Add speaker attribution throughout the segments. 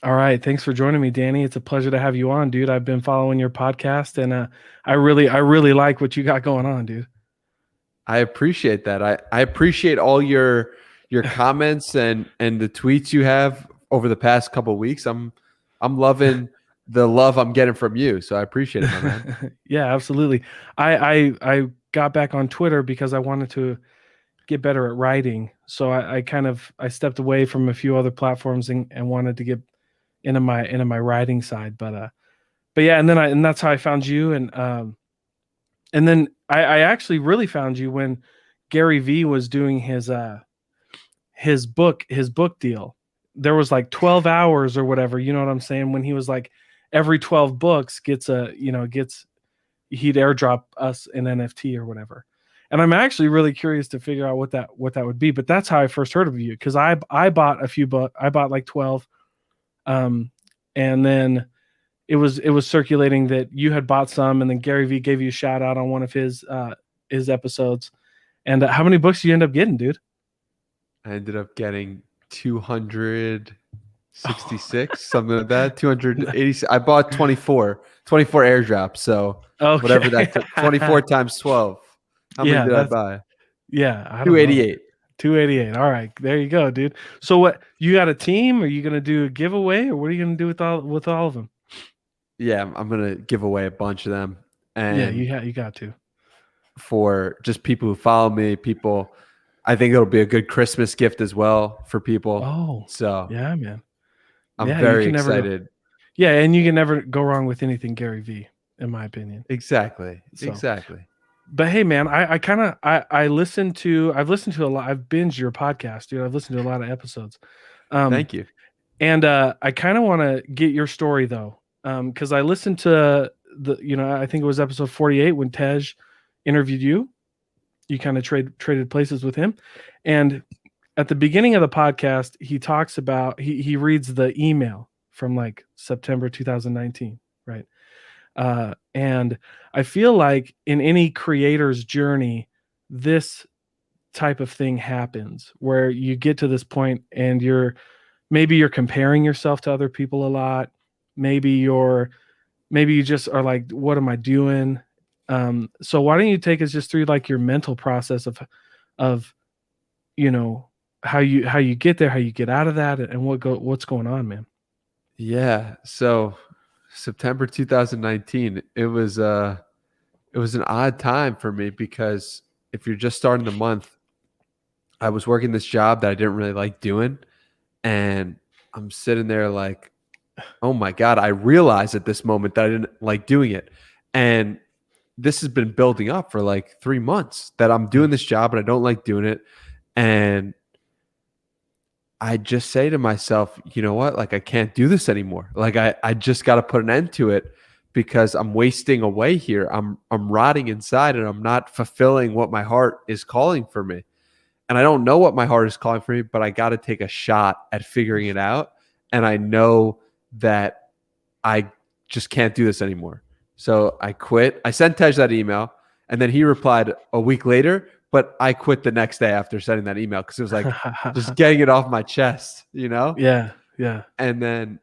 Speaker 1: All right. Thanks for joining me, Danny. It's a pleasure to have you on, dude. I've been following your podcast and I really like what you got going on, dude.
Speaker 2: I appreciate that. I appreciate all your comments and the tweets you have over the past couple of weeks. I'm loving the love I'm getting from you. So I appreciate it, my man.
Speaker 1: Yeah, absolutely. I got back on Twitter because I wanted to get better at writing. So I stepped away from a few other platforms and wanted to get into my writing side. But yeah, and that's how I found you. And then I actually really found you when Gary V was doing his book deal. There was like 12 hours or whatever, you know what I'm saying? When he was like every 12 books he'd airdrop us an NFT or whatever. And I'm actually really curious to figure out what that would be. But that's how I first heard of you, because I bought a few books. I bought like 12. And then it was circulating that you had bought some, and then Gary V gave you a shout out on one of his episodes. And how many books did you end up getting, dude?
Speaker 2: I ended up getting 266, something like that. 280. I bought 24 airdrops. So
Speaker 1: Okay.
Speaker 2: whatever that took, 24 times 12. How many did I buy?
Speaker 1: Yeah, I don't
Speaker 2: 288.
Speaker 1: know. 288. All right, there you go, dude. So what, you got a team? Are you gonna do a giveaway, or what are you gonna do with all of them?
Speaker 2: Yeah, I'm gonna give away a bunch of them. And
Speaker 1: yeah, you got to.
Speaker 2: For just people who follow me, I think it'll be a good Christmas gift as well for people.
Speaker 1: Oh,
Speaker 2: so
Speaker 1: yeah, man.
Speaker 2: I'm very excited.
Speaker 1: Yeah, and you can never go wrong with anything Gary V, in my opinion.
Speaker 2: Exactly.
Speaker 1: But hey, man, I've listened to a lot. I've binged your podcast, dude. I've listened to a lot of episodes.
Speaker 2: Thank you.
Speaker 1: And I kind of want to get your story though, because I listened to I think it was episode 48 when Tej interviewed you. You kind of traded places with him, and at the beginning of the podcast, he talks about he reads the email from like September 2019, right? And I feel like in any creator's journey, this type of thing happens where you get to this point and maybe you're comparing yourself to other people a lot. Maybe you just are like, what am I doing? So why don't you take us just through like your mental process of how you get there, how you get out of that, and what's going on, man?
Speaker 2: Yeah. So September 2019, it was an odd time for me, because if you're just starting the month, I was working this job that I didn't really like doing, and I'm sitting there like, oh my God, I realized at this moment that I didn't like doing it. And this has been building up for like 3 months that I'm doing this job and I don't like doing it. And I just say to myself, you know what? Like, I can't do this anymore. Like, I just got to put an end to it, because I'm wasting away here. I'm rotting inside, and I'm not fulfilling what my heart is calling for me. And I don't know what my heart is calling for me, but I got to take a shot at figuring it out. And I know that I just can't do this anymore. So I quit. I sent Tej that email, and then he replied a week later, but I quit the next day after sending that email, because it was like just getting it off my chest, you know?
Speaker 1: Yeah, yeah.
Speaker 2: And then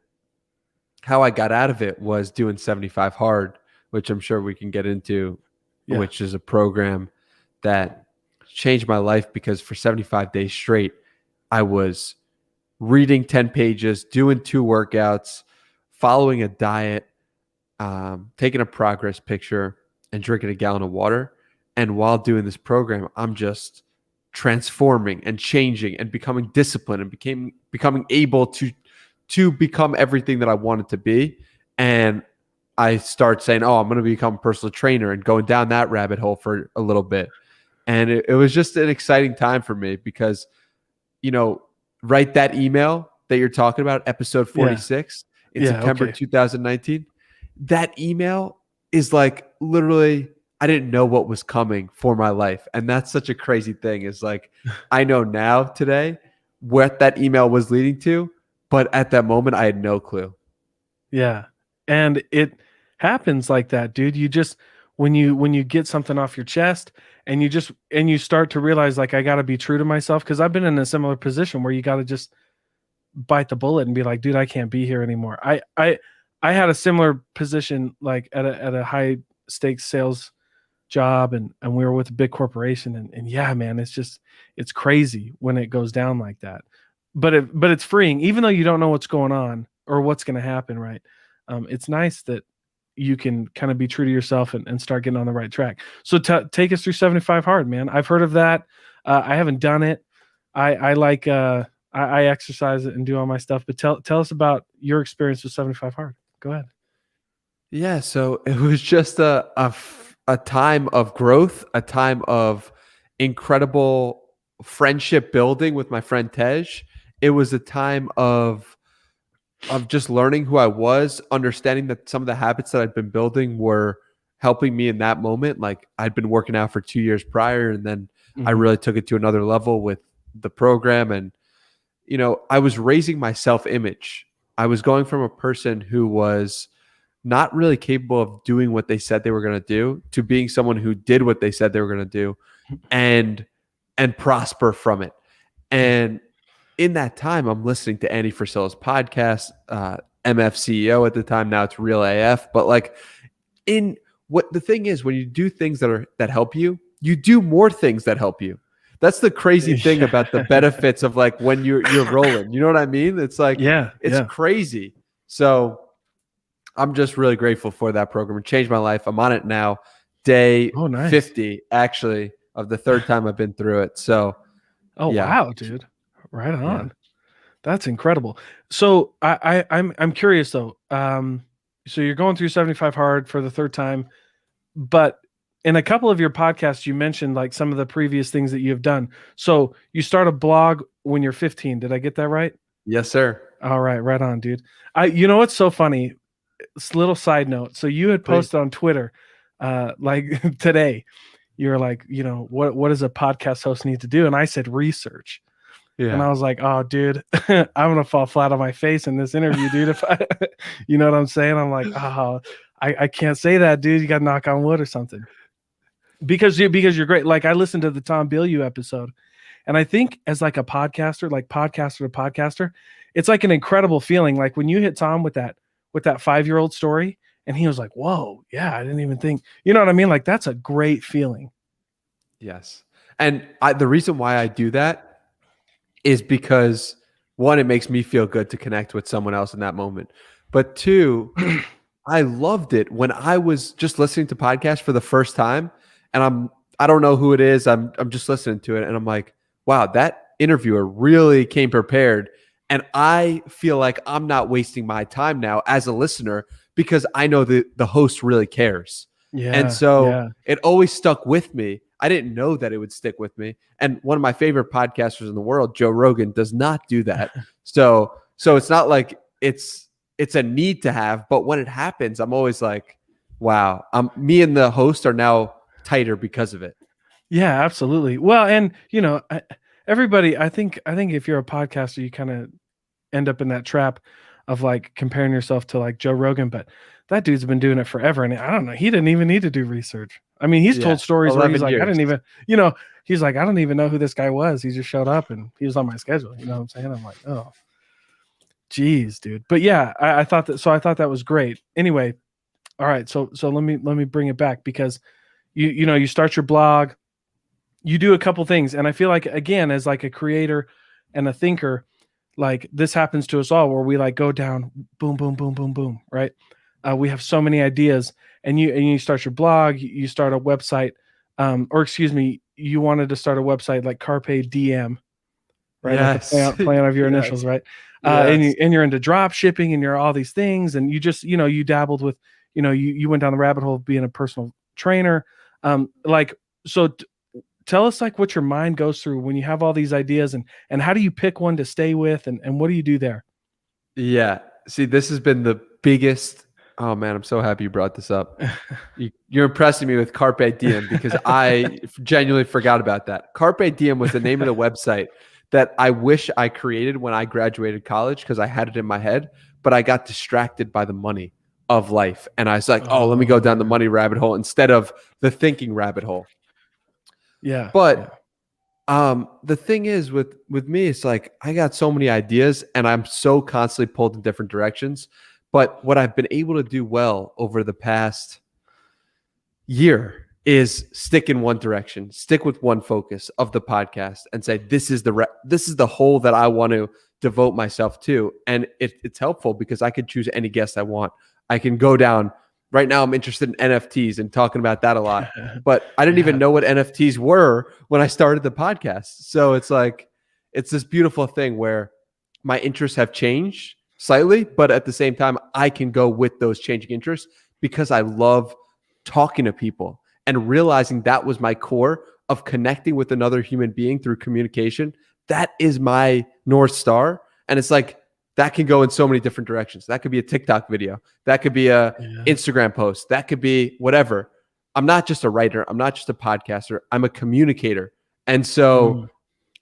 Speaker 2: how I got out of it was doing 75 Hard, which I'm sure we can get into, which is a program that changed my life, because for 75 days straight, I was reading 10 pages, doing 2 workouts, following a diet, taking a progress picture, and drinking a gallon of water. And while doing this program, I'm just transforming and changing and becoming disciplined and becoming able to become everything that I wanted to be. And I start saying, oh, I'm going to become a personal trainer, and going down that rabbit hole for a little bit. And it was just an exciting time for me, because, write that email that you're talking about, episode 46 in September 2019. That email is like, literally, I didn't know what was coming for my life. And that's such a crazy thing, is like, I know now today what that email was leading to, but at that moment I had no clue.
Speaker 1: Yeah. And it happens like that, dude. You just, when you get something off your chest, and you start to realize, like, I got to be true to myself, because I've been in a similar position where you got to just bite the bullet and be like, dude, I can't be here anymore. I had a similar position, like at a high stakes sales job, and we were with a big corporation, and yeah, man, it's crazy when it goes down like that. But it's freeing, even though you don't know what's going on or what's going to happen, right? It's nice that you can kind of be true to yourself and start getting on the right track. So take us through 75 hard, man. I've heard of that. I haven't done it. I like I exercise it and do all my stuff, but tell us about your experience with 75 hard. Go ahead.
Speaker 2: Yeah, so it was just a time of growth, a time of incredible friendship building with my friend Tej. It was a time of just learning who I was, understanding that some of the habits that I'd been building were helping me in that moment. Like I'd been working out for 2 years prior, and then I really took it to another level with the program. And, I was raising my self-image. I was going from a person who was not really capable of doing what they said they were going to do to being someone who did what they said they were going to do and prosper from it. And in that time, I'm listening to Andy Frisella's podcast, MF CEO at the time. Now it's Real AF. But like, what the thing is, when you do things that help you, you do more things that help you. That's the crazy thing about the benefits of like when you're rolling. You know what I mean? It's like, it's crazy. So I'm just really grateful for that program. It changed my life. I'm on it now, day 50 actually of the third time I've been through it. So,
Speaker 1: wow, dude. Right on. Yeah. That's incredible. So I'm curious though. So you're going through 75 hard for the third time, but in a couple of your podcasts, you mentioned like some of the previous things that you've done. So you start a blog when you're 15. Did I get that right?
Speaker 2: Yes, sir.
Speaker 1: All right. Right on, dude. You know, what's so funny? Little side note. So you had posted on Twitter, like today, you're like, what does a podcast host need to do? And I said, research. Yeah. And I was like, oh, dude, I'm going to fall flat on my face in this interview, dude. If I, you know what I'm saying? I'm like, oh, I can't say that, dude. You got to knock on wood or something. Because you're great. Like I listened to the Tom Bilyeu episode, and I think as like a podcaster, like podcaster to podcaster, it's like an incredible feeling. Like when you hit Tom with that 5-year-old story, and he was like, whoa, yeah, I didn't even think, you know what I mean? Like that's a great feeling.
Speaker 2: Yes. And the reason why I do that is because one, it makes me feel good to connect with someone else in that moment. But two, I loved it when I was just listening to podcasts for the first time, and I don't know who it is. I'm just listening to it, and I'm like, wow, that interviewer really came prepared. And I feel like I'm not wasting my time now as a listener because I know the host really cares. Yeah. And so it always stuck with me. I didn't know that it would stick with me. And one of my favorite podcasters in the world, Joe Rogan, does not do that. So it's not like it's a need to have, but when it happens, I'm always like, wow, me and the host are now tighter because of it.
Speaker 1: Yeah, absolutely. Well, and everybody, I think if you're a podcaster, you kind of end up in that trap of like comparing yourself to like Joe Rogan, but that dude's been doing it forever. And I don't know, he didn't even need to do research. I mean, he's told stories where he's like, I didn't even, he's like, I don't even know who this guy was. He just showed up and he was on my schedule. You know what I'm saying? I'm like, oh, geez, dude. But yeah, I thought that was great. Anyway. All right. So let me bring it back because you start your blog, you do a couple things. And I feel like, again, as like a creator and a thinker, like this happens to us all where we like go down, boom, boom, boom, boom, boom. Right. We have so many ideas and you start your blog, you start a website, you wanted to start a website like Carpe Diem, right?
Speaker 2: Yes.
Speaker 1: Like the plan of your initials, right? Yes. And you're into drop shipping and you're all these things. And you just, you dabbled with, you went down the rabbit hole of being a personal trainer. Tell us like what your mind goes through when you have all these ideas and how do you pick one to stay with and what do you do there?
Speaker 2: Yeah. See, this has been the biggest. Oh man, I'm so happy you brought this up. You're impressing me with Carpe Diem because I genuinely forgot about that. Carpe Diem was the name of the website that I wish I created when I graduated college because I had it in my head, but I got distracted by the money of life. And I was like, let me go down the money rabbit hole instead of the thinking rabbit hole.
Speaker 1: Yeah.
Speaker 2: But The thing is with me, it's like I got so many ideas and I'm so constantly pulled in different directions. But what I've been able to do well over the past year is stick in one direction, stick with one focus of the podcast, and say this is the whole that I want to devote myself to. And it's helpful because I could choose any guest I want. I can go down. Right now, I'm interested in NFTs and talking about that a lot. But I didn't even know what NFTs were when I started the podcast. So it's like, it's this beautiful thing where my interests have changed slightly, but at the same time, I can go with those changing interests because I love talking to people and realizing that was my core of connecting with another human being through communication. That is my North Star. And it's like, that can go in so many different directions. That could be a TikTok video. That could be a Instagram post. That could be whatever. I'm not just a writer. I'm not just a podcaster. I'm a communicator. And so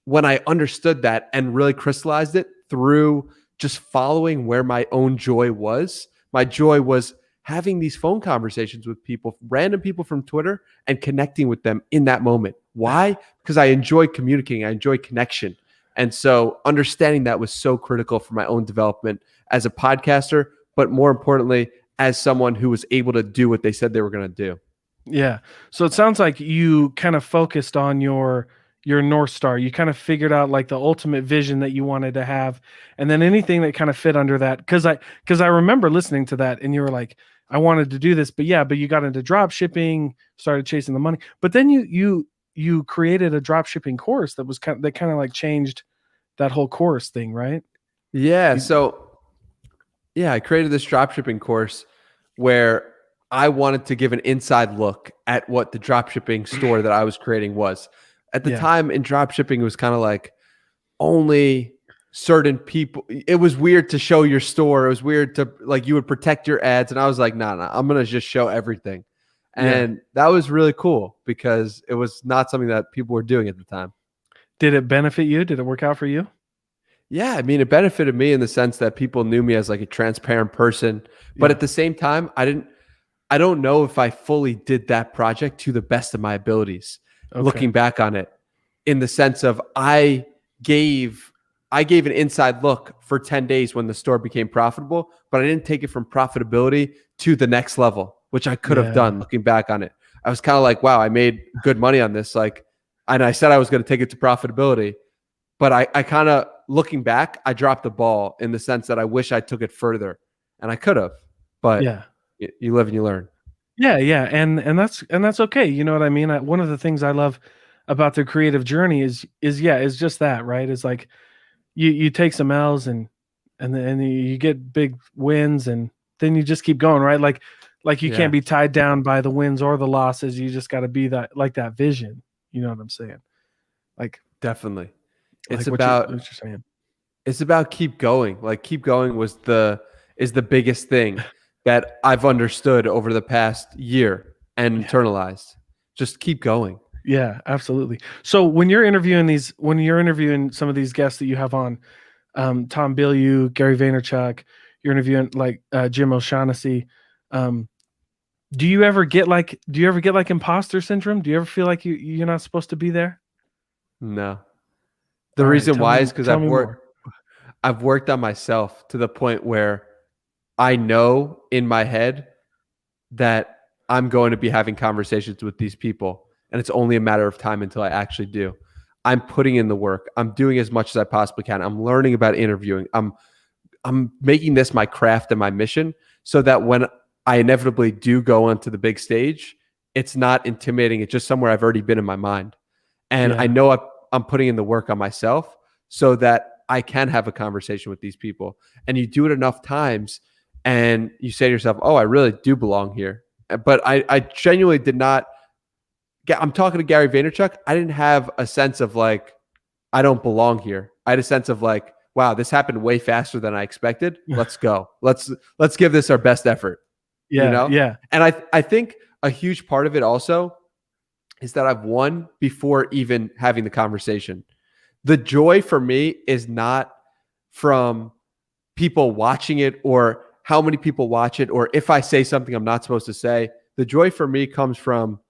Speaker 2: when I understood that and really crystallized it through just following where my own joy was, my joy was having these phone conversations with people, random people from Twitter, and connecting with them in that moment. Why? Because I enjoy communicating. I enjoy connection. And so understanding that was so critical for my own development as a podcaster, but more importantly, as someone who was able to do what they said they were going to do.
Speaker 1: Yeah. So it sounds like you kind of focused on your North Star. You kind of figured out like the ultimate vision that you wanted to have. And then anything that kind of fit under that. Cause I remember listening to that and you were like, I wanted to do this, but you got into drop shipping, started chasing the money, but then you created a drop shipping course that was kind of like changed that whole course thing, right?
Speaker 2: Yeah. So I created this drop shipping course where I wanted to give an inside look at what the drop shipping store that I was creating was. At the time in drop shipping, it was kind of like only certain people. It was weird to show your store. It was weird to like, you would protect your ads. And I was like, nah, I'm going to just show everything. And that was really cool because it was not something that people were doing at the time.
Speaker 1: Did it benefit you? Did it work out for you?
Speaker 2: Yeah. I mean, it benefited me in the sense that people knew me as like a transparent person, but at the same time, I don't know if I fully did that project to the best of my abilities. Looking back on it, in the sense of I gave an inside look for 10 days when the store became profitable, but I didn't take it from profitability to the next level, which I could have done looking back on it. I was kind of like, wow, I made good money on this. Like, and I said I was going to take it to profitability, but I kind of looking back, I dropped the ball in the sense that I wish I took it further and I could have, but you live and you learn.
Speaker 1: Yeah. And that's okay. You know what I mean? One of the things I love about the creative journey is just that, right? It's like you take some L's and then you get big wins and then you just keep going, right? Like you can't be tied down by the wins or the losses. You just got to be that vision. You know what I'm saying? Like
Speaker 2: definitely. It's
Speaker 1: like
Speaker 2: about
Speaker 1: what you're saying.
Speaker 2: It's about keep going. Like keep going is the biggest thing that I've understood over the past year and internalized. Just keep going.
Speaker 1: Yeah, absolutely. So when you're interviewing some of these guests that you have on, Tom Bilyeu, Gary Vaynerchuck, you're interviewing like Jim O'Shaughnessy. Do you ever get like imposter syndrome? Do you ever feel like you're not supposed to be there?
Speaker 2: No. The reason why is because I've worked on myself to the point where I know in my head that I'm going to be having conversations with these people, and it's only a matter of time until I actually do. I'm putting in the work. I'm doing as much as I possibly can. I'm learning about interviewing. I'm making this my craft and my mission so that when I inevitably do go onto the big stage, it's not intimidating. It's just somewhere I've already been in my mind. And I know I'm putting in the work on myself so that I can have a conversation with these people. And you do it enough times and you say to yourself, oh, I really do belong here. But I genuinely did not. I'm talking to Gary Vaynerchuck. I didn't have a sense of like, I don't belong here. I had a sense of like, wow, this happened way faster than I expected. Let's go. Let's give this our best effort.
Speaker 1: Yeah.
Speaker 2: You know?
Speaker 1: Yeah.
Speaker 2: And I think a huge part of it also is that I've won before even having the conversation. The joy for me is not from people watching it or how many people watch it, or if I say something I'm not supposed to say. The joy for me comes from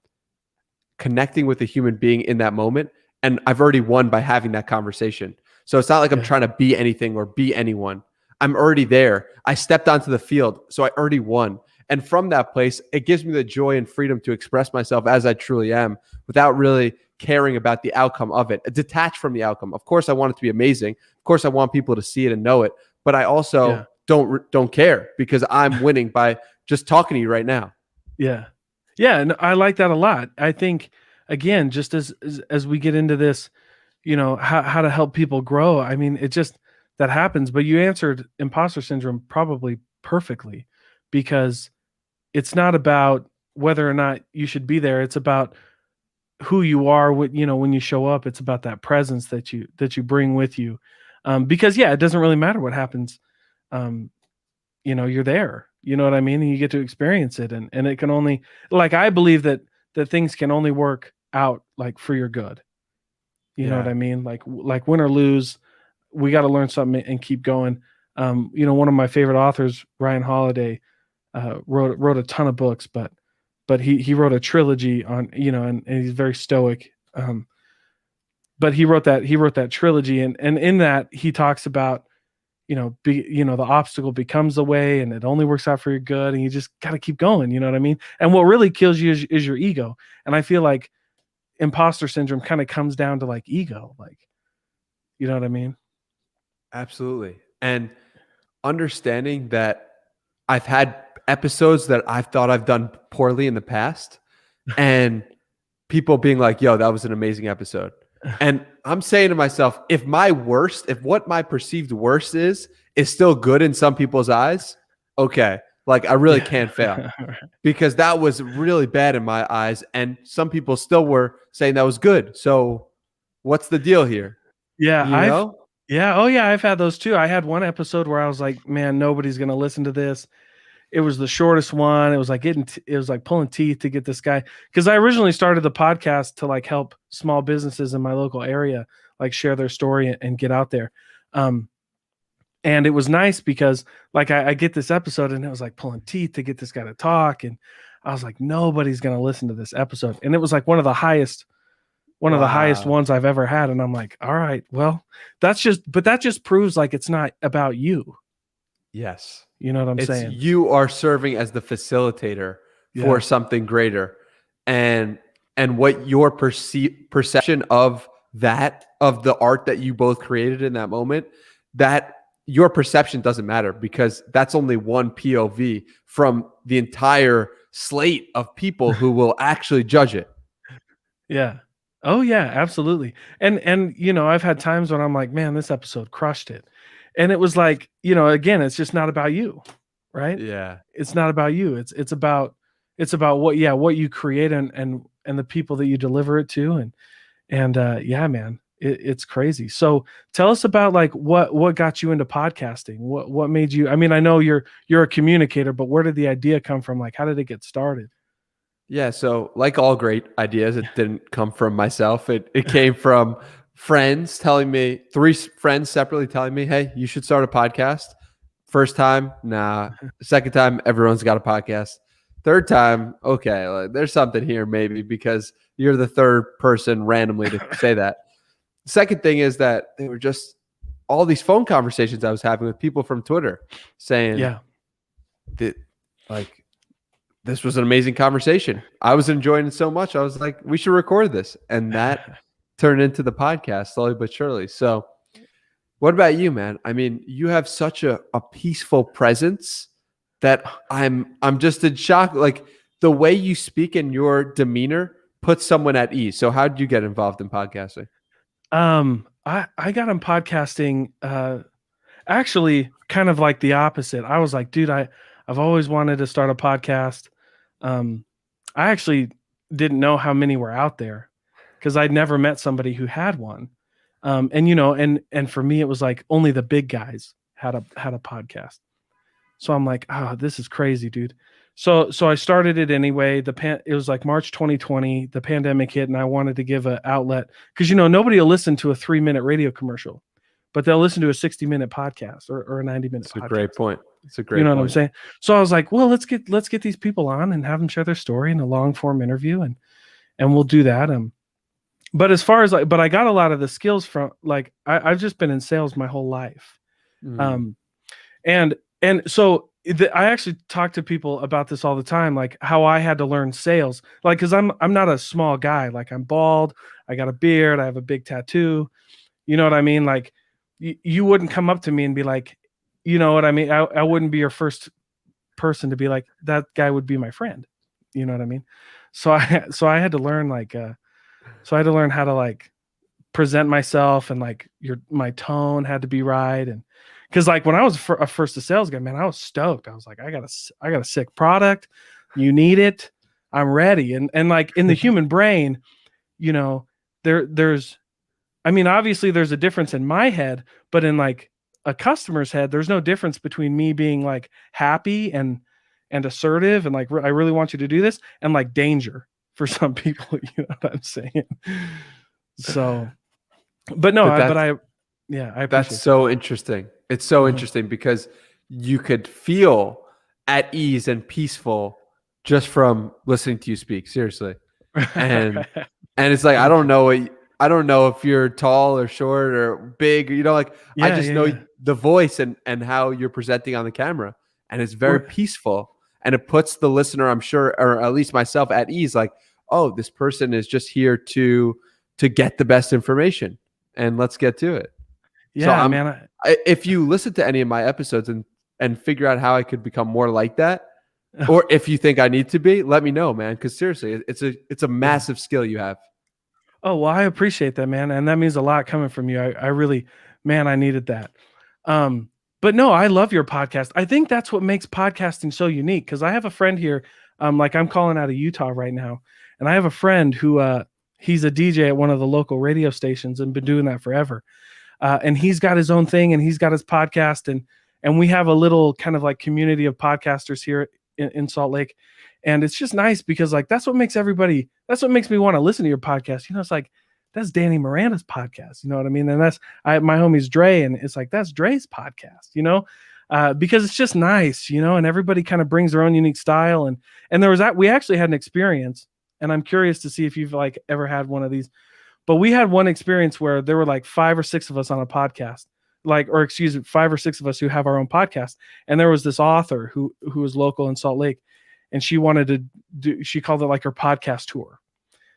Speaker 2: connecting with a human being in that moment and I've already won by having that conversation. So it's not like I'm
Speaker 1: Yeah.
Speaker 2: trying to be anything or be anyone. I'm already there. I stepped onto the field, so I already won. And from that place, it gives me the joy and freedom to express myself as I truly am without really caring about the outcome of it, detached from the outcome. Of course, I want it to be amazing. Of course, I want people to see it and know it, but I also don't care because I'm winning by just talking to you right now.
Speaker 1: Yeah. Yeah. And I like that a lot. I think, again, just as we get into this, how to help people grow. I mean, it just, that happens, but you answered imposter syndrome probably perfectly, because it's not about whether or not you should be there. It's about who you are when you show up. It's about that presence that you bring with you. Because it doesn't really matter what happens. You're there, you know what I mean? And you get to experience it. And it can only, like, I believe that things can only work out like for your good. You know what I mean? Like win or lose, we got to learn something and keep going. One of my favorite authors, Ryan Holiday, wrote a ton of books, but he wrote a trilogy on, and he's very stoic. But he wrote that trilogy, and in that he talks about, the obstacle becomes the way, and it only works out for your good, and you just got to keep going. You know what I mean? And what really kills you is your ego. And I feel like imposter syndrome kind of comes down to like ego, like, you know what I mean?
Speaker 2: Absolutely. And understanding that I've had episodes that I've thought I've done poorly in the past, and people being like, yo, that was an amazing episode. And I'm saying to myself, if what my perceived worst is still good in some people's eyes, okay, like I really can't fail, because that was really bad in my eyes. And some people still were saying that was good. So what's the deal here?
Speaker 1: Yeah.
Speaker 2: I've
Speaker 1: had those too. I had one episode where I was like, man, nobody's going to listen to this. It was the shortest one. It was like pulling teeth to get this guy. Cause I originally started the podcast to like help small businesses in my local area, like share their story and get out there. And it was nice because like, I get this episode and it was like pulling teeth to get this guy to talk. And I was like, nobody's going to listen to this episode. And it was like one of the highest ones I've ever had. And I'm like, all right, well, that just proves like, it's not about you.
Speaker 2: Yes.
Speaker 1: You know what I'm saying?
Speaker 2: You are serving as the facilitator for something greater. And what your perception of the art that you both created in that moment, that your perception doesn't matter, because that's only one POV from the entire slate of people who will actually judge it.
Speaker 1: Yeah. Oh yeah, absolutely. And I've had times when I'm like, man, this episode crushed it. And it was like, again, it's just not about you, right?
Speaker 2: Yeah.
Speaker 1: It's not about you. It's about what you create and the people that you deliver it to. And man, it's crazy. So tell us about like what got you into podcasting? What made you, I mean, I know you're a communicator, but where did the idea come from? Like, how did it get started?
Speaker 2: Yeah. So like all great ideas, it didn't come from myself. It came from friends telling me, 3 friends separately telling me, hey, you should start a podcast. First time, nah. Second time, everyone's got a podcast. Third time, okay, like, there's something here maybe, because you're the third person randomly to say that. Second thing is that they were just all these phone conversations I was having with people from Twitter saying that, like, this was an amazing conversation. I was enjoying it so much. I was like, we should record this. And that turned into the podcast slowly but surely. So what about you, man? I mean, you have such a peaceful presence that I'm just in shock. Like, the way you speak and your demeanor puts someone at ease. So how did you get involved in podcasting?
Speaker 1: I got in podcasting actually kind of like the opposite. I was like, dude, I've always wanted to start a podcast. I actually didn't know how many were out there because I'd never met somebody who had one. And for me, it was like only the big guys had a podcast. So I'm like, this is crazy, dude. So I started it anyway. It was like March 2020, the pandemic hit, and I wanted to give an outlet because, nobody will listen to a 3-minute radio commercial, but they'll listen to a 60-minute podcast or a 90-minute podcast.
Speaker 2: That's a great point. It's a great point.
Speaker 1: You know what I'm saying? So I was like, well, let's get these people on and have them share their story in a long form interview. And we'll do that. but as far as but I got a lot of the skills from I've just been in sales my whole life.
Speaker 2: Mm.
Speaker 1: Um, and so I actually talk to people about this all the time, like how I had to learn sales, like, cause I'm not a small guy. Like I'm bald, I got a beard, I have a big tattoo. You know what I mean? Like you wouldn't come up to me and be like, you know what I mean? I wouldn't be your first person to be like, that guy would be my friend. You know what I mean? So I had to learn so I had to learn how to like present myself, and like my tone had to be right. And because like when I was a first sales guy, man, I was stoked. I was like, I got a sick product. You need it. I'm ready. And like in the human brain, you know, there's, I mean, obviously there's a difference in my head, but in like a customer's head, there's no difference between me being like happy and assertive and like I really want you to do this, and like danger for some people. You know what I'm saying? So, but no,
Speaker 2: But
Speaker 1: but I appreciate
Speaker 2: that's so interesting. It's so interesting because you could feel at ease and peaceful just from listening to you speak. Seriously. And it's like, I don't know if you're tall or short or big, like I just know the voice and how you're presenting on the camera, and it's very peaceful, and it puts the listener, I'm sure, or at least myself, at ease. Like, oh, this person is just here to get the best information, and let's get to it.
Speaker 1: Yeah,
Speaker 2: so
Speaker 1: man.
Speaker 2: If you listen to any of my episodes and figure out how I could become more like that, or if you think I need to be, let me know, man. Because seriously, it's a massive skill you have.
Speaker 1: Oh, well, I appreciate that, man. And that means a lot coming from you. I really, man, I needed that. But no, I love your podcast. I think that's what makes podcasting so unique. Cause I have a friend here, like I'm calling out of Utah right now. And I have a friend who, he's a DJ at one of the local radio stations and been doing that forever. And he's got his own thing, and he's got his podcast, and we have a little kind of like community of podcasters here in Salt Lake. And it's just nice because like, that's what makes me want to listen to your podcast. It's like, that's Danny Miranda's podcast. You know what I mean? And that's my homie's Dre. And it's like, that's Dre's podcast, because it's just nice, and everybody kind of brings their own unique style. And there was we actually had an experience, and I'm curious to see if you've like ever had one of these, but we had one experience where there were like 5 or 6 of us on a podcast, 5 or 6 of us who have our own podcast. And there was this author who was local in Salt Lake, and she wanted to she called it like her podcast tour.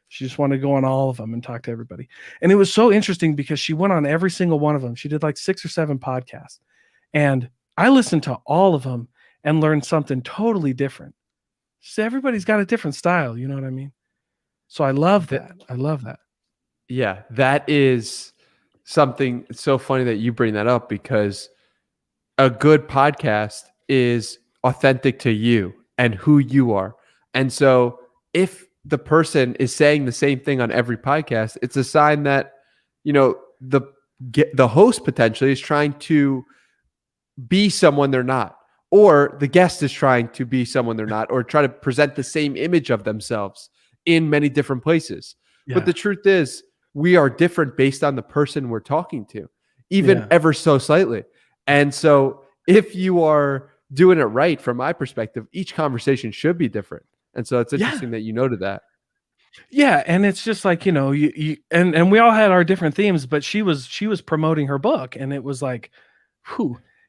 Speaker 1: She just wanted to go on all of them and talk to everybody. And it was so interesting because she went on every single one of them. She did like 6 or 7 podcasts, and I listened to all of them and learned something totally different. So everybody's got a different style. You know what I mean? So I love that. I love that.
Speaker 2: Yeah, that is something. It's so funny that you bring that up, because a good podcast is authentic to you and who you are. And so if the person is saying the same thing on every podcast, it's a sign that, the host potentially is trying to be someone they're not, or the guest is trying to be someone they're not, or try to present the same image of themselves in many different places. Yeah. But the truth is, we are different based on the person we're talking to, even ever so slightly. And so if you are doing it right, from my perspective, each conversation should be different. And so it's interesting that you noted that.
Speaker 1: Yeah. And it's just like, you and we all had our different themes, but she was promoting her book, and it was like,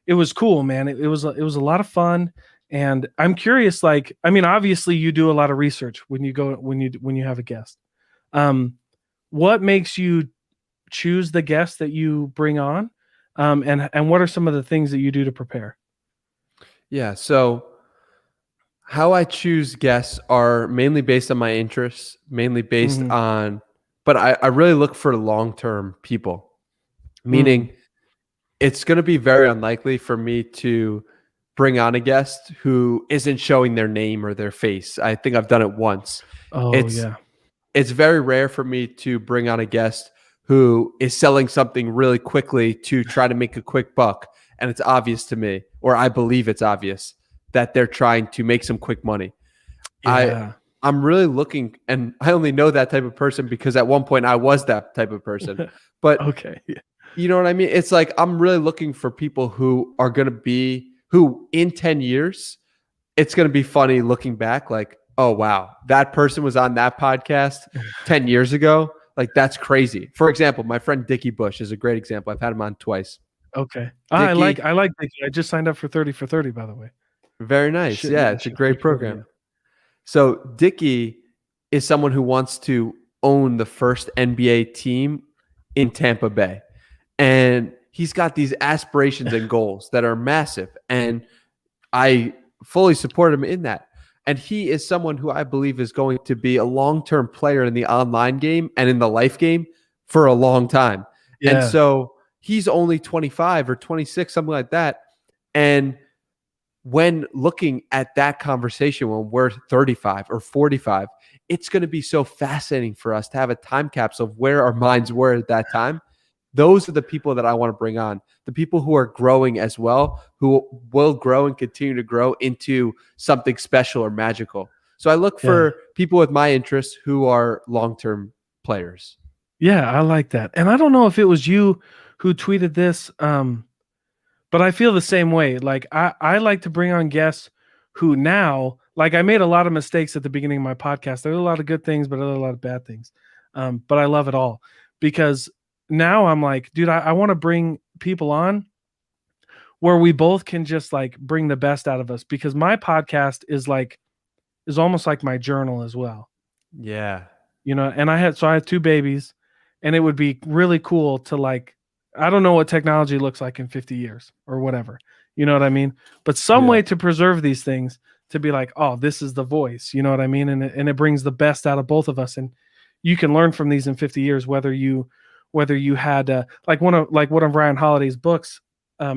Speaker 1: it was cool, man. It was a lot of fun. And I'm curious, like, I mean, obviously you do a lot of research when you have a guest. What makes you choose the guests that you bring on? And what are some of the things that you do to prepare?
Speaker 2: Yeah. So how I choose guests are mainly based on my interests, mainly based on, but I really look for long-term people, meaning it's going to be very unlikely for me to bring on a guest who isn't showing their name or their face. I think I've done it once. It's very rare for me to bring on a guest who is selling something really quickly to try to make a quick buck. And it's obvious to me, or I believe it's obvious, that they're trying to make some quick money. Yeah. I'm really looking, and I only know that type of person because at one point I was that type of person. But you know what I mean? It's like, I'm really looking for people who are going to be, who in 10 years, it's going to be funny looking back, like, oh, wow, that person was on that podcast 10 years ago. Like, that's crazy. For example, my friend Dickie Bush is a great example. I've had him on twice.
Speaker 1: Okay.
Speaker 2: Dickie,
Speaker 1: I like Dickie. I just signed up for 30 for 30, by the way.
Speaker 2: very nice. Yeah, it's a great program. So Dickie is someone who wants to own the first NBA team in Tampa Bay. And he's got these aspirations and goals that are massive. And I fully support him in that. And he is someone who I believe is going to be a long-term player in the online game and in the life game for a long time. Yeah. And so he's only 25 or 26, something like that. And when looking at that conversation, when we're 35 or 45, it's going to be so fascinating for us to have a time capsule of where our minds were at that time. Those are the people that I want to bring on, the people who are growing as well, who will grow and continue to grow into something special or magical. So I look for people with my interests who are long-term players.
Speaker 1: Yeah, I like that. And I don't know if it was you who tweeted this, but I feel the same way. Like I like to bring on guests who now, like I made a lot of mistakes at the beginning of my podcast. There are a lot of good things, but there are a lot of bad things. But I love it all because now I'm like, dude, I want to bring people on where we both can just like bring the best out of us, because my podcast is almost like my journal as well.
Speaker 2: Yeah.
Speaker 1: You know, and I have 2 babies, and it would be really cool to like, I don't know what technology looks like in 50 years or whatever, you know what I mean? But some way to preserve these things, to be like, oh, this is the voice, you know what I mean? And it brings the best out of both of us. And you can learn from these in 50 years, whether you had like one of Ryan Holiday's books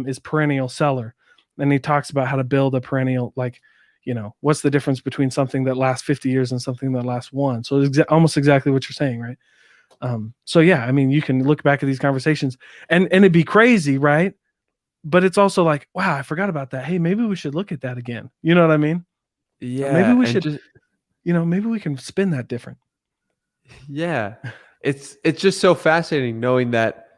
Speaker 1: is Perennial Seller, and he talks about how to build a perennial, like, you know, what's the difference between something that lasts 50 years and something that lasts 1. So it's almost exactly what you're saying, right? So yeah, I mean, you can look back at these conversations and it'd be crazy, right? But it's also like, wow, I forgot about that. Hey, maybe we should look at that again. You know what I mean?
Speaker 2: Yeah.
Speaker 1: Maybe we should, maybe we can spin that different.
Speaker 2: Yeah. It's just so fascinating knowing that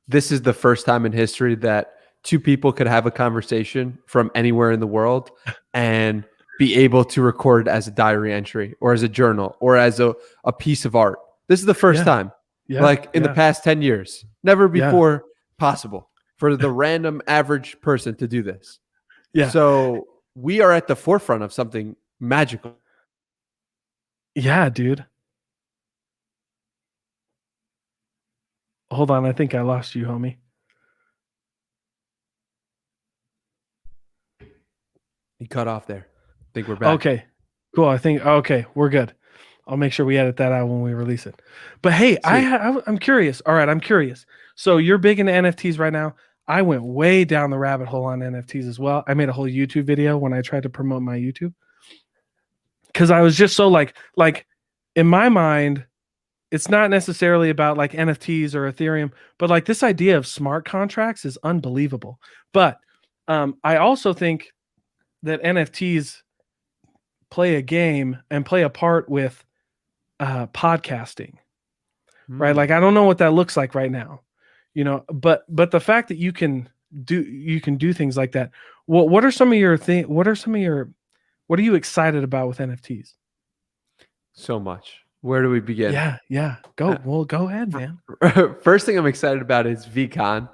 Speaker 2: this is the first time in history that 2 people could have a conversation from anywhere in the world and be able to record as a diary entry or as a journal or as a piece of art. This is the first time, like in the past 10 years, never before possible for the random average person to do this. Yeah. So we are at the forefront of something magical.
Speaker 1: Yeah, dude. Hold on. I think I lost you, homie.
Speaker 2: You cut off there. I think we're back.
Speaker 1: Okay, cool. Okay, we're good. I'll make sure we edit that out when we release it. But hey, I'm curious. All right, I'm curious. So you're big into NFTs right now. I went way down the rabbit hole on NFTs as well. I made a whole YouTube video when I tried to promote my YouTube, because I was just so like in my mind, it's not necessarily about like NFTs or Ethereum, but like this idea of smart contracts is unbelievable. But I also think that NFTs play a game and play a part with podcasting, right? Like, I don't know what that looks like right now, you know, but the fact that you can do things like that. What are some of your what are you excited about with NFTs?
Speaker 2: So much. Where do we begin?
Speaker 1: Yeah. Go ahead, man.
Speaker 2: First thing I'm excited about is VCon.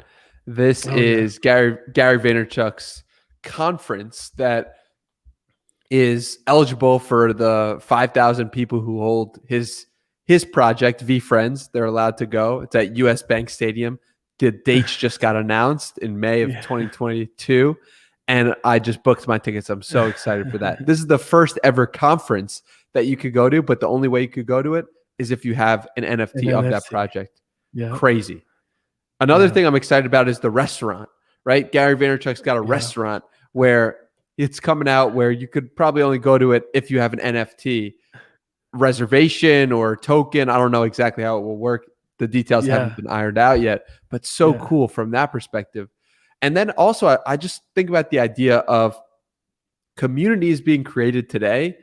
Speaker 2: This is Gary Vaynerchuck's conference that is eligible for the 5,000 people who hold his project, VFriends. They're allowed to go. It's at US Bank Stadium. The dates just got announced in May of 2022. And I just booked my tickets. I'm so excited for that. This is the first ever conference that you could go to, but the only way you could go to it is if you have an NFT of that project. Yeah. Crazy. Another thing I'm excited about is the restaurant, right? Gary Vaynerchuck's got a restaurant where it's coming out where you could probably only go to it if you have an NFT reservation or token. I don't know exactly how it will work. The details haven't been ironed out yet, but so cool from that perspective. And then also, I just think about the idea of communities being created today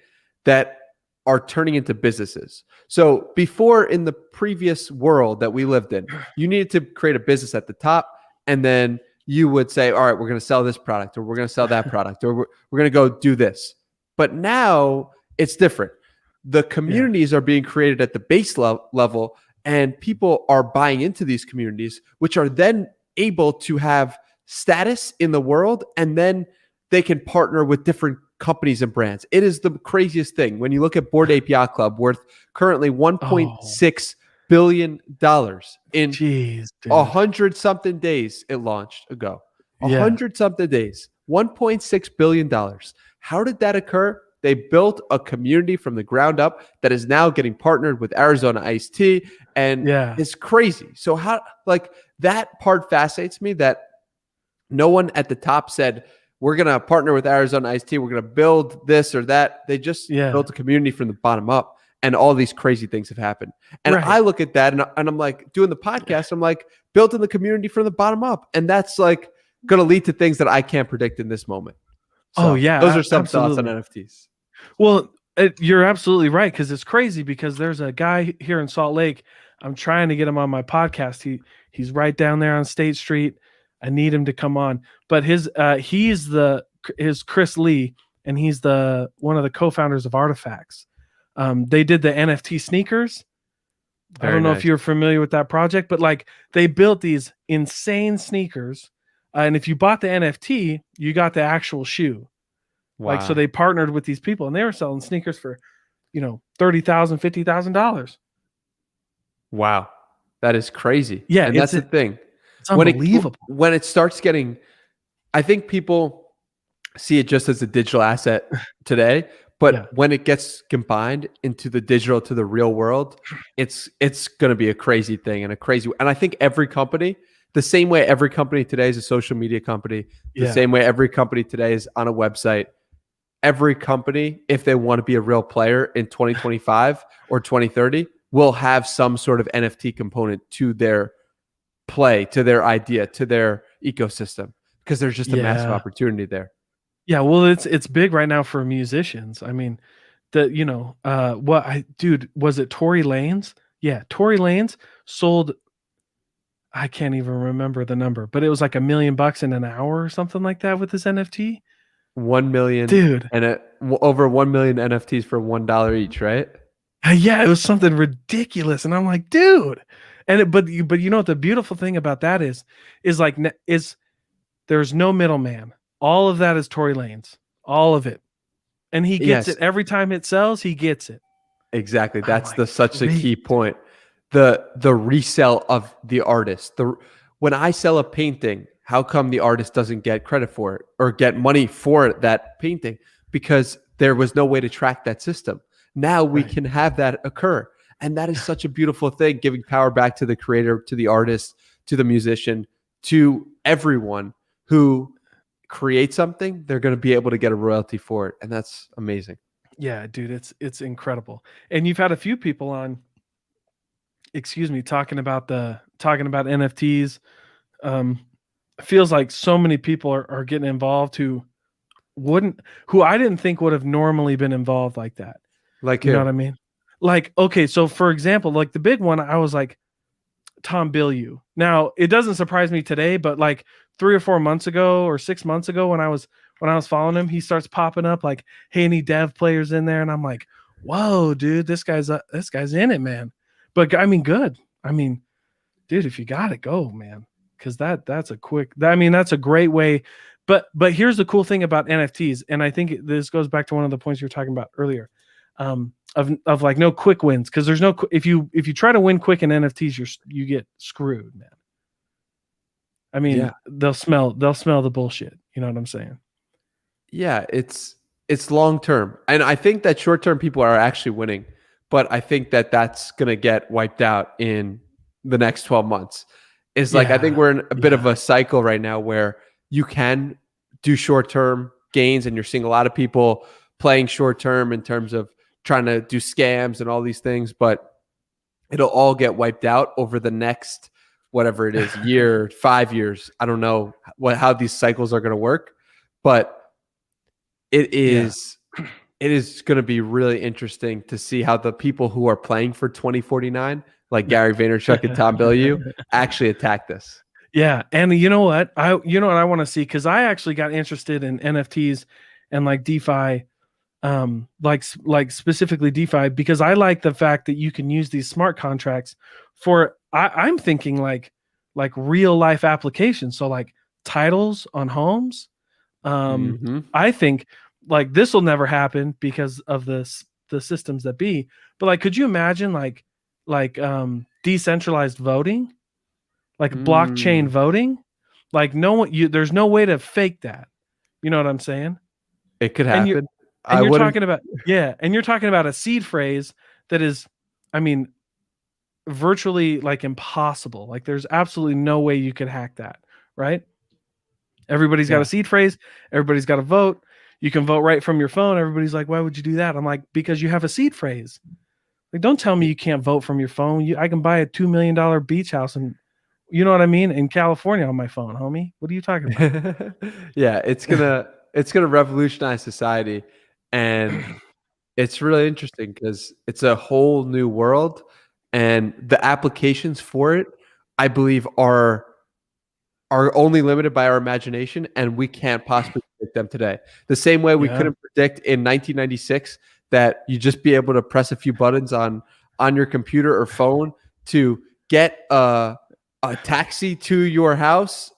Speaker 2: that are turning into businesses. So before, in the previous world that we lived in, you needed to create a business at the top, and then you would say, all right, we're going to sell this product, or we're going to sell that product, or we're going to go do this. But now it's different. The communities are being created at the base level, and people are buying into these communities, which are then able to have status in the world, and then they can partner with different companies and brands. It is the craziest thing. When you look at Bored Ape Yacht Club, worth currently $1.6 billion in
Speaker 1: Jeez, dude.
Speaker 2: 100 something days it launched ago. 100 something days, $1.6 billion. How did that occur? They built a community from the ground up that is now getting partnered with Arizona Iced Tea, and it's crazy. So how, like, that part fascinates me, that no one at the top said, we're going to partner with Arizona Iced Tea, we're going to build this or that. They just built a community from the bottom up, and all these crazy things have happened. And I look at that and I'm like, doing the podcast, I'm like, building the community from the bottom up. And that's like going to lead to things that I can't predict in this moment. So those are some thoughts on NFTs.
Speaker 1: Well, you're absolutely right, because it's crazy, because there's a guy here in Salt Lake. I'm trying to get him on my podcast. He's right down there on State Street. I need him to come on. But he's Chris Lee, and he's one of the co-founders of Artifacts. They did the NFT sneakers. I don't know if you're familiar with that project, but like, they built these insane sneakers. And if you bought the NFT, you got the actual shoe. Wow. Like, so they partnered with these people, and they were selling sneakers for, $30,000, $50,000.
Speaker 2: Wow. That is crazy.
Speaker 1: Yeah.
Speaker 2: And that's the thing.
Speaker 1: It's unbelievable.
Speaker 2: When it starts getting, I think people see it just as a digital asset today, but when it gets combined into the digital to the real world, it's going to be a crazy thing, and I think every company, the same way every company today is a social media company, the same way every company today is on a website, every company, if they want to be a real player in 2025 or 2030, will have some sort of NFT component to their play, to their idea, to their ecosystem, because there's just a massive opportunity there.
Speaker 1: Yeah, well, it's big right now for musicians. I mean, was it Tory Lanez? Yeah, Tory Lanez sold, I can't even remember the number, but it was like $1 million in an hour or something like that with this NFT.
Speaker 2: 1 million,
Speaker 1: dude,
Speaker 2: and over 1 million NFTs for $1 each, right?
Speaker 1: Yeah, it was something ridiculous, and I'm like, dude. And but you know what the beautiful thing about that is there's no middleman. All of that is Tory Lanez, all of it, and he gets it every time it sells. He gets it.
Speaker 2: Exactly. That's such a key point. The resale of the artist. When I sell a painting, how come the artist doesn't get credit for it or get money for that painting? Because there was no way to track that system. Now we can have that occur. And that is such a beautiful thing, giving power back to the creator, to the artist, to the musician, to everyone who creates something. They're going to be able to get a royalty for it. And that's amazing.
Speaker 1: Yeah, dude, it's incredible. And you've had a few people on, talking about NFTs. It feels like so many people are getting involved who I didn't think would have normally been involved like that.
Speaker 2: Like,
Speaker 1: you know what I mean? Like, okay, so for example, like the big one, I was like, Tom Bilyeu. Now, it doesn't surprise me today, but like 3 or 4 months ago or 6 months ago, when I was following him, he starts popping up like, hey, any dev players in there? And I'm like, whoa, dude, this guy's in it, man. But I mean, good. I mean, dude, if you got it, go, man. Because that's a great way. But here's the cool thing about NFTs, and I think this goes back to one of the points you were talking about earlier, of like no quick wins, because there's no, if you try to win quick in NFTs, you get screwed, man. I mean, they'll smell the bullshit. You know what I'm saying?
Speaker 2: Yeah, it's long term, and I think that short term people are actually winning, but I think that's gonna get wiped out in the next 12 months. Is like, I think we're in a bit of a cycle right now where you can do short term gains, and you're seeing a lot of people playing short term in terms of trying to do scams and all these things, but it'll all get wiped out over the next, whatever it is, year, 5 years. I don't know how these cycles are going to work, but it is going to be really interesting to see how the people who are playing for 2049, like Gary Vaynerchuck and Tom Bilyeu, actually attack this.
Speaker 1: Yeah. And you know what? I want to see, because I actually got interested in NFTs and like DeFi like specifically DeFi, because I like the fact that you can use these smart contracts for I'm thinking like real life applications. So like titles on homes. I think like this will never happen because of the systems that be. But like, could you imagine like decentralized voting, like blockchain voting? Like there's no way to fake that. You know what I'm saying?
Speaker 2: It could
Speaker 1: And
Speaker 2: happen.
Speaker 1: you're talking about and you're talking about a seed phrase that is, I mean, virtually like impossible. Like there's absolutely no way you could hack that, right? Everybody's got a seed phrase, everybody's got to vote. You can vote right from your phone. Everybody's like, why would you do that? I'm like, because you have a seed phrase. Like, don't tell me you can't vote from your phone. I can buy a $2 million beach house and you know what I mean? In California on my phone, homie. What are you talking about?
Speaker 2: Yeah, it's gonna revolutionize society, and it's really interesting because it's a whole new world, and the applications for it, I believe, are only limited by our imagination, and we can't possibly predict them today. The same way we couldn't predict in 1996 that you just be able to press a few buttons on your computer or phone to get a taxi to your house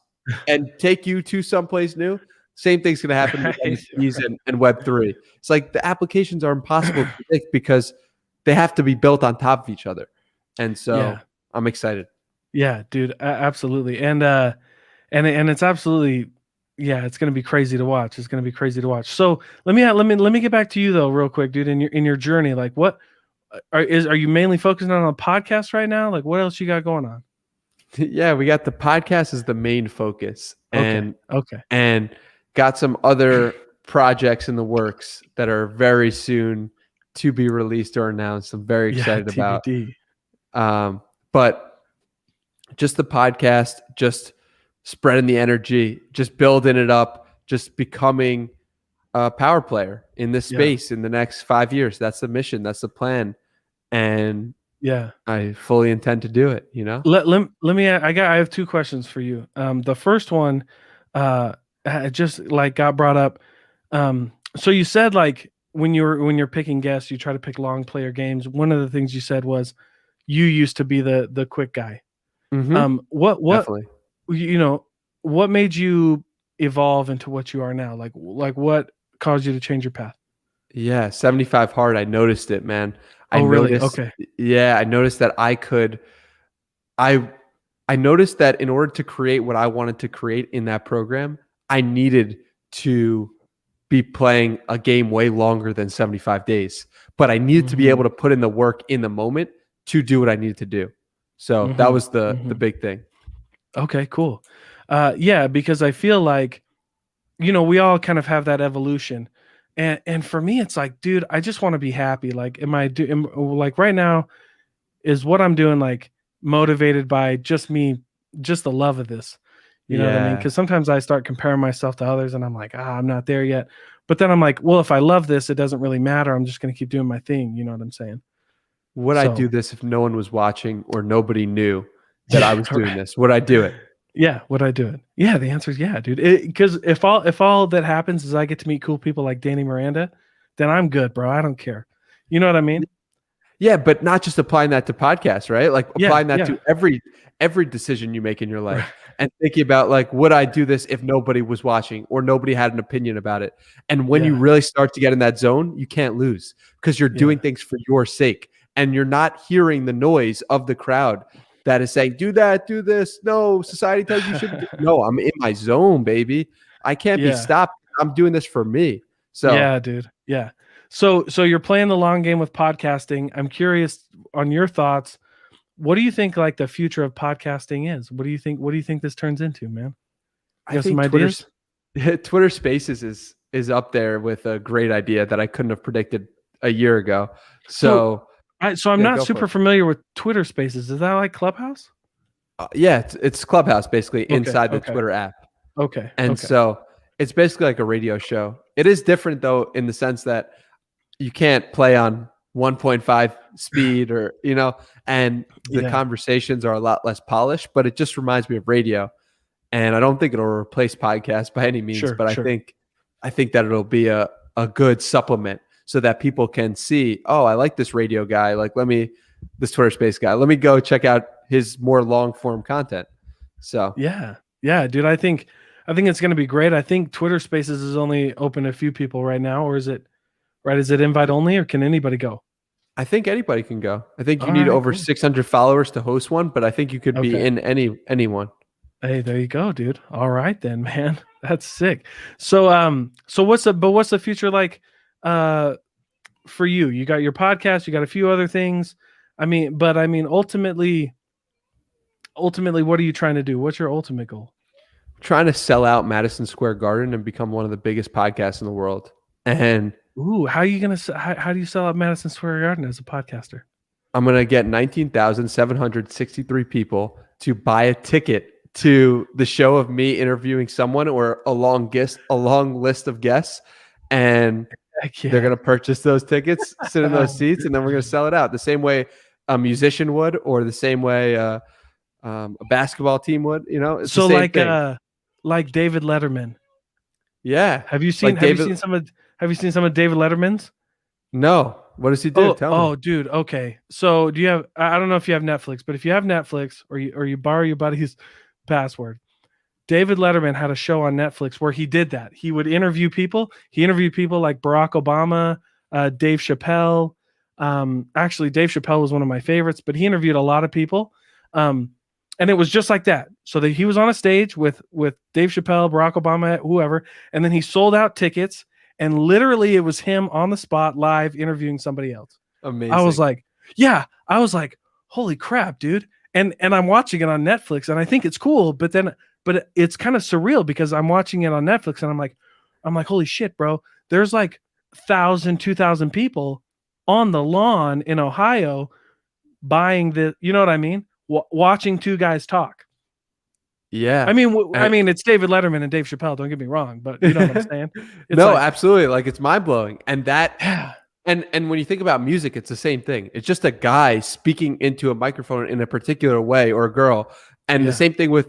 Speaker 2: and take you to someplace new. Same thing's going to happen with NFTs and Web3. It's like the applications are impossible to predict because they have to be built on top of each other. And so I'm excited.
Speaker 1: Yeah, dude, absolutely. And it's absolutely, it's going to be crazy to watch. It's going to be crazy to watch. So let me get back to you though, real quick, dude, in your journey. Like what are you mainly focusing on a podcast right now? Like what else you got going on?
Speaker 2: Yeah, we got the podcast as the main focus, and
Speaker 1: and
Speaker 2: got some other projects in the works that are very soon to be released or announced. I'm very excited about. But just the podcast, just spreading the energy, just building it up, just becoming a power player in this space in the next 5 years. That's the mission. That's the plan. And I fully intend to do it, you know?
Speaker 1: Let me, I have two questions for you. The first one, just like got brought up. So you said like when you're picking guests, you try to pick long player games. One of the things you said was you used to be the quick guy. What
Speaker 2: Definitely.
Speaker 1: What made you evolve into what you are now? Like what caused you to change your path?
Speaker 2: Yeah, 75 hard. I noticed it, man.
Speaker 1: Really? Okay.
Speaker 2: Yeah, I noticed that I noticed that in order to create what I wanted to create in that program, I needed to be playing a game way longer than 75 days. But I needed to be able to put in the work in the moment to do what I needed to do. So that was the big thing.
Speaker 1: Okay, cool. Because I feel like, we all kind of have that evolution. And for me, it's like, dude, I just want to be happy. Like, like right now, is what I'm doing like motivated by just me, just the love of this. You know what I mean? Because sometimes I start comparing myself to others, and I'm like, I'm not there yet. But then I'm like, well, if I love this, it doesn't really matter. I'm just going to keep doing my thing. You know what I'm saying?
Speaker 2: Would I do this if no one was watching or nobody knew that I was doing this? Would I do it?
Speaker 1: Yeah, would I do it? Yeah, the answer is yeah, dude. Because if all that happens is I get to meet cool people like Danny Miranda, then I'm good, bro. I don't care. You know what I mean?
Speaker 2: Yeah, but not just applying that to podcasts, right? Like applying that to every decision you make in your life, and thinking about like, would I do this if nobody was watching or nobody had an opinion about it? And when you really start to get in that zone, you can't lose because you're doing things for your sake, and you're not hearing the noise of the crowd that is saying, do that, do this. No, society tells you should. No, I'm in my zone, baby. I can't be stopped. I'm doing this for me. So
Speaker 1: yeah, dude. Yeah. So you're playing the long game with podcasting. I'm curious on your thoughts. What do you think like the future of podcasting is? What do you think this turns into, man? You have some ideas?
Speaker 2: Twitter Spaces is up there with a great idea that I couldn't have predicted a year ago. So
Speaker 1: I'm not super familiar with Twitter Spaces. Is that like Clubhouse?
Speaker 2: It's Clubhouse basically inside the Twitter app.
Speaker 1: Okay.
Speaker 2: And so it's basically like a radio show. It is different though in the sense that you can't play on 1.5 speed or, and the conversations are a lot less polished, but it just reminds me of radio. And I don't think it'll replace podcasts by any means, but I think that it'll be a good supplement. so that people can see, oh, I like this radio guy. Like, this Twitter Space guy, let me go check out his more long form content. So
Speaker 1: yeah, dude, I think it's going to be great. I think Twitter Spaces is only open to a few people right now, or is it right? Is it invite only, or can anybody go?
Speaker 2: I think anybody can go. I think you need over 600 followers to host one, but I think you could be in anyone.
Speaker 1: Hey, there you go, dude. All right then, man. That's sick. So what's the future like for you? You got your podcast, you got a few other things. Ultimately, what are you trying to do? What's your ultimate goal?
Speaker 2: Trying to sell out Madison Square Garden and become one of the biggest podcasts in the world. And
Speaker 1: how are you gonna? How do you sell out Madison Square Garden as a podcaster?
Speaker 2: I'm gonna get 19,763 people to buy a ticket to the show of me interviewing someone or a long list of guests, and they're gonna purchase those tickets, sit in those seats, and then we're gonna sell it out the same way a musician would, or the same way a basketball team would. It's
Speaker 1: so
Speaker 2: the same thing.
Speaker 1: Like David Letterman.
Speaker 2: Yeah.
Speaker 1: Have you seen some of David Letterman's?
Speaker 2: No. What does he do? Tell me.
Speaker 1: Dude. Okay. So do you have? I don't know if you have Netflix, but if you have Netflix or you borrow your buddy's password, David Letterman had a show on Netflix where he did that. He would interview people. He interviewed people like Barack Obama, Dave Chappelle. Actually, Dave Chappelle was one of my favorites, but he interviewed a lot of people. And it was just like that. So that he was on a stage with Dave Chappelle, Barack Obama, whoever, and then he sold out tickets. And literally, it was him on the spot, live, interviewing somebody else.
Speaker 2: Amazing.
Speaker 1: I was like, holy crap, dude. And I'm watching it on Netflix, and I think it's cool. But it's kind of surreal because I'm watching it on Netflix, and I'm like, holy shit, bro. There's like 1,000, 2,000 people on the lawn in Ohio buying the, you know what I mean? Watching two guys talk.
Speaker 2: Yeah.
Speaker 1: I mean, it's David Letterman and Dave Chappelle. Don't get me wrong, but you know what I'm saying?
Speaker 2: No, absolutely. Like, it's mind blowing. And and when you think about music, it's the same thing. It's just a guy speaking into a microphone in a particular way, or a girl. And the same thing with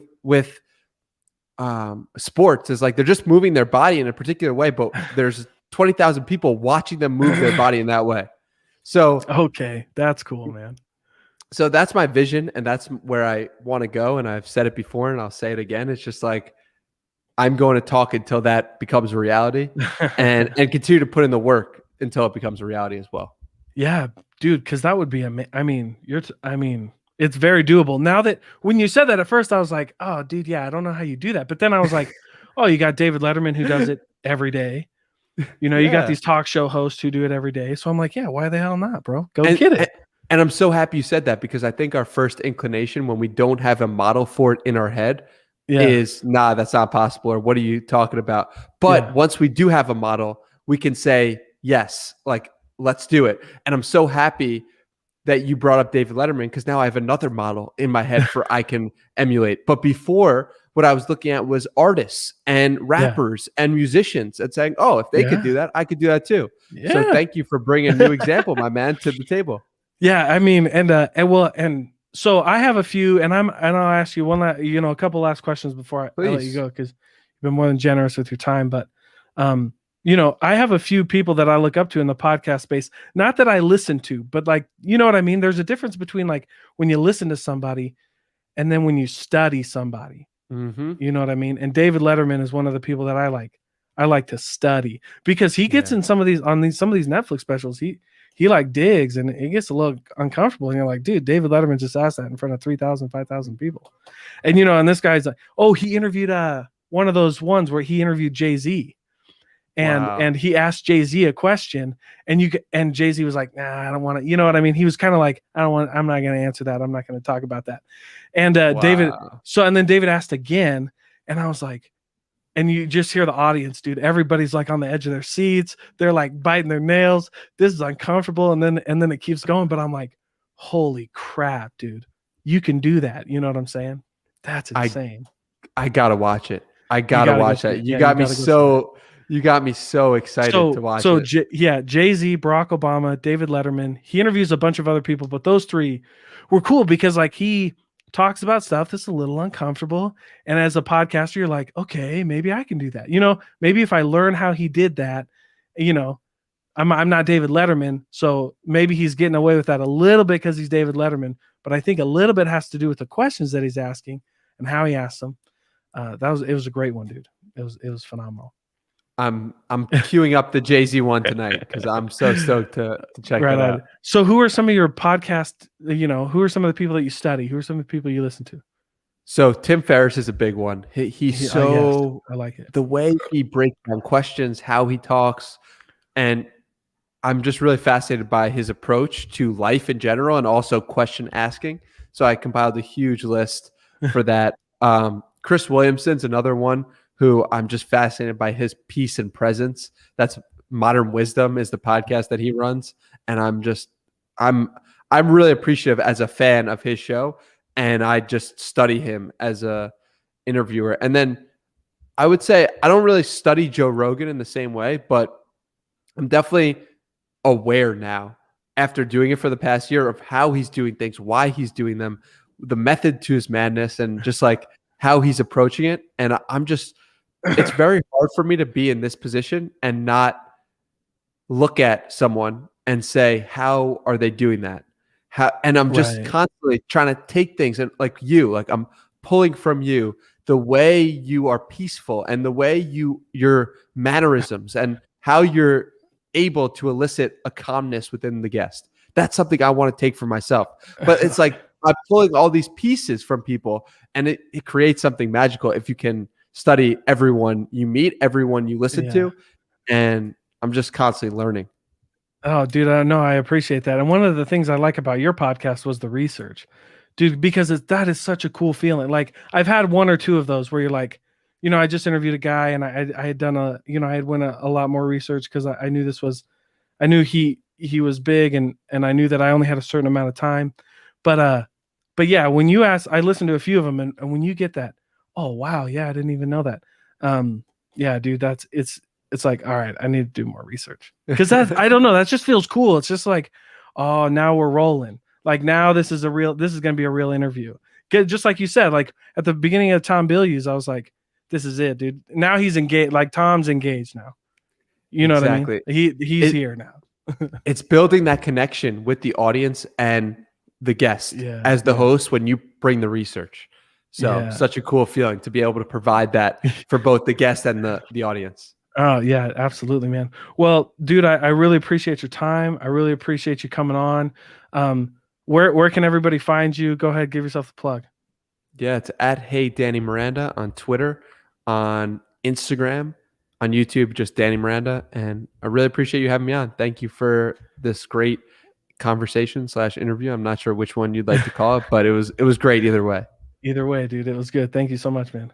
Speaker 2: sports is like, they're just moving their body in a particular way, but there's 20,000 people watching them move their body in that way. So,
Speaker 1: okay, that's cool, man.
Speaker 2: So that's my vision, and that's where I want to go. And I've said it before, and I'll say it again. It's just like, I'm going to talk until that becomes a reality, and continue to put in the work until it becomes a reality as well.
Speaker 1: Yeah, dude, because that would be it's very doable. Now that when you said that at first, I was like, oh, dude, yeah, I don't know how you do that. But then I was like, oh, you got David Letterman who does it every day. You got these talk show hosts who do it every day. So I'm like, yeah, why the hell not, bro? Get it.
Speaker 2: And I'm so happy you said that, because I think our first inclination when we don't have a model for it in our head is, nah, that's not possible, or what are you talking about? But once we do have a model, we can say, yes, like, let's do it. And I'm so happy that you brought up David Letterman, because now I have another model in my head for I can emulate. But before, what I was looking at was artists and rappers and musicians, and saying, oh, if they could do that, I could do that too. Yeah. So thank you for bringing a new example, my man, to the table.
Speaker 1: Yeah, I mean, and so I have a few, and I'll ask you a couple last questions before I let you go, because you've been more than generous with your time. But I have a few people that I look up to in the podcast space. Not that I listen to, but like, you know what I mean? There's a difference between like when you listen to somebody and then when you study somebody.
Speaker 2: Mm-hmm.
Speaker 1: You know what I mean? And David Letterman is one of the people that I like to study, because he gets in some of these Netflix specials. He like digs, and it gets a little uncomfortable. And you're like, dude, David Letterman just asked that in front of 3,000, 5,000 people. And, and this guy's like, oh, he interviewed one of those ones where he interviewed Jay-Z. And he asked Jay-Z a question, and Jay-Z was like, nah, I don't want to, you know what I mean? He was kind of like, I'm not going to answer that. I'm not going to talk about that. And then David asked again, and I was like, and you just hear the audience, dude. Everybody's like on the edge of their seats. They're like biting their nails. This is uncomfortable. And then it keeps going. But I'm like, holy crap, dude. You can do that. You know what I'm saying? That's insane.
Speaker 2: I gotta watch it. I gotta watch that. You got me so excited to watch it.
Speaker 1: So Jay-Z, Barack Obama, David Letterman. He interviews a bunch of other people, but those three were cool because like he talks about stuff that's a little uncomfortable. And as a podcaster, you're like, okay, maybe I can do that. Maybe if I learn how he did that, I'm not David Letterman, so maybe he's getting away with that a little bit because he's David Letterman. But I think a little bit has to do with the questions that he's asking and how he asks them. It was a great one, dude. It was phenomenal.
Speaker 2: I'm queuing up the Jay-Z one tonight because I'm so stoked to check that out.
Speaker 1: So who are some of your podcast, who are some of the people that you study? Who are some of the people you listen to?
Speaker 2: So Tim Ferriss is a big one. He's so,
Speaker 1: I like it.
Speaker 2: The way he breaks down questions, how he talks, and I'm just really fascinated by his approach to life in general and also question asking. So I compiled a huge list for that. Chris Williamson's another one who I'm just fascinated by his peace and presence. That's Modern Wisdom is the podcast that he runs. And I'm really appreciative as a fan of his show. And I just study him as a interviewer. And then I would say I don't really study Joe Rogan in the same way, but I'm definitely aware now after doing it for the past year of how he's doing things, why he's doing them, the method to his madness, and just like how he's approaching it. And it's very hard for me to be in this position and not look at someone and say, how are they doing that? And I'm just constantly trying to take things and I'm pulling from you the way you are peaceful and the way your mannerisms and how you're able to elicit a calmness within the guest. That's something I want to take for myself. But it's like I'm pulling all these pieces from people, and it creates something magical if you can study everyone you meet, everyone you listen to, and I'm just constantly learning.
Speaker 1: Oh, dude, I know. I appreciate that. And one of the things I like about your podcast was the research, dude, because that is such a cool feeling. Like I've had one or two of those where you're like, I just interviewed a guy and I had done I had went a lot more research because I knew I knew he was big and I knew that I only had a certain amount of time. But yeah, when you ask, I listened to a few of them and when you get that, oh, wow. Yeah. I didn't even know that. Yeah, dude, it's like, all right, I need to do more research because I don't know. That just feels cool. It's just like, oh, now we're rolling. Like now this is going to be a real interview. Just like you said, like at the beginning of Tom Bilyeu's, I was like, this is it, dude. Now he's engaged. Like Tom's engaged now. You know what I mean? He's here now.
Speaker 2: It's building that connection with the audience and the guest as the host when you bring the research. So such a cool feeling to be able to provide that for both the guest and the audience.
Speaker 1: Oh yeah, absolutely, man. Well, dude, I really appreciate your time. I really appreciate you coming on. Where can everybody find you? Go ahead, give yourself a plug.
Speaker 2: Yeah, it's at Hey Danny Miranda on Twitter, on Instagram, on YouTube, just Danny Miranda. And I really appreciate you having me on. Thank you for this great conversation / interview. I'm not sure which one you'd like to call it, but it was great either way.
Speaker 1: Either way, dude, it was good. Thank you so much, man.